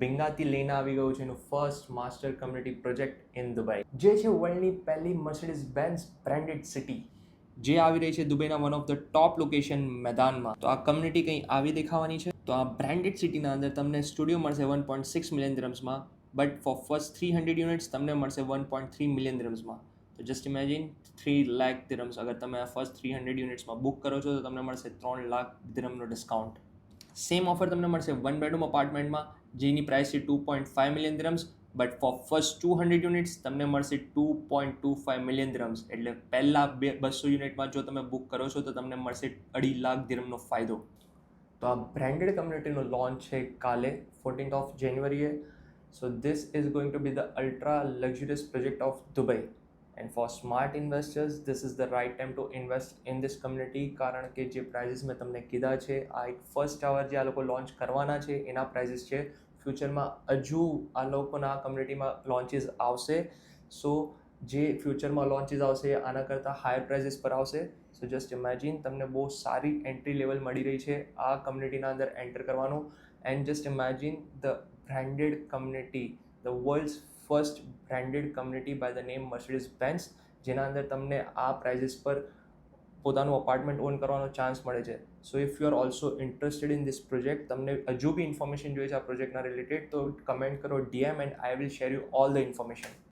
બેંગાથી લઈને આવી ગયું છે એનું first master community project in Dubai, જે છે વર્લ્ડની પહેલી મર્સિડીઝ બેન્ઝ બ્રાન્ડેડ સિટી, જે આવી રહી છે દુબઈના one of the top location મેદાનમાં. તો આ કમ્યુનિટી કંઈ આવી દેખાવાની છે. તો આ બ્રાન્ડેડ સિટીના અંદર તમને સ્ટુડિયો મળશે 1.6 મિલિયન દિરહમ્સમાં, બટ ફોર ફર્સ્ટ 300 યુનિટ્સ તમને મળશે 1.3 મિલિયન દિરહમ્સમાં. તો જસ્ટ ઇમેજિન 3 લાખ દિરહમ્સ. અગર તમે આ ફર્સ્ટ 300 યુનિટ્સમાં બુક કરો છો તો તમને મળશે 3 લાખ દિરહમનો ડિસ્કાઉન્ટ. સેમ ઓફર તમને મળશે 1 બેડરૂમ અપાર્ટમેન્ટમાં, જેની પ્રાઇસ છે 2.5 million dirhams, but for first 200 units તમને મળશે 2.25 મિલિયન દિરહમ્સ. એટલે પહેલા 200 યુનિટમાં જો તમે બુક કરો છો તો તમને મળશે 2.5 લાખ દિરહમનો ફાયદો. તો આ બ્રાન્ડેડ કમ્યુનિટીનો લોન્ચ છે કાલે 14th ઓફ જાન્યુઆરીએ. So this is going to be the ultra luxurious project of Dubai. And for smart investors this is the right time to invest in this community, કારણ કે જે પ્રાઇઝીસ મેં તમને કીધા છે, આ એક ફર્સ્ટ અવર જે આ લોકો લોન્ચ કરવાના છે એના પ્રાઇઝીસ છે. ફ્યુચરમાં હજુ આ લોકોના કમ્યુનિટીમાં લોન્ચીસ આવશે. સો જે ફ્યુચરમાં લોન્ચીસ આવશે આના કરતાં હાયર પ્રાઇઝીસ પર આવશે. સો જસ્ટ ઇમેજિન તમને બહુ સારી એન્ટ્રી લેવલ મળી રહી છે આ કમ્યુનિટીના અંદર એન્ટર કરવાનું. And just imagine the branded community, the world's first branded community by the name Mercedes Benz, જેના અંદર તમને આ પ્રાઇઝીસ પર પોતાનું અપાર્ટમેન્ટ ઓન કરવાનો ચાન્સ મળે છે. સો if you are also interested in this project, તમને હજુ બી ઇન્ફોર્મેશન જોઈએ છે આ પ્રોજેક્ટના રિલેટેડ, તો કમેન્ટ કરો DM and I will share you all the information.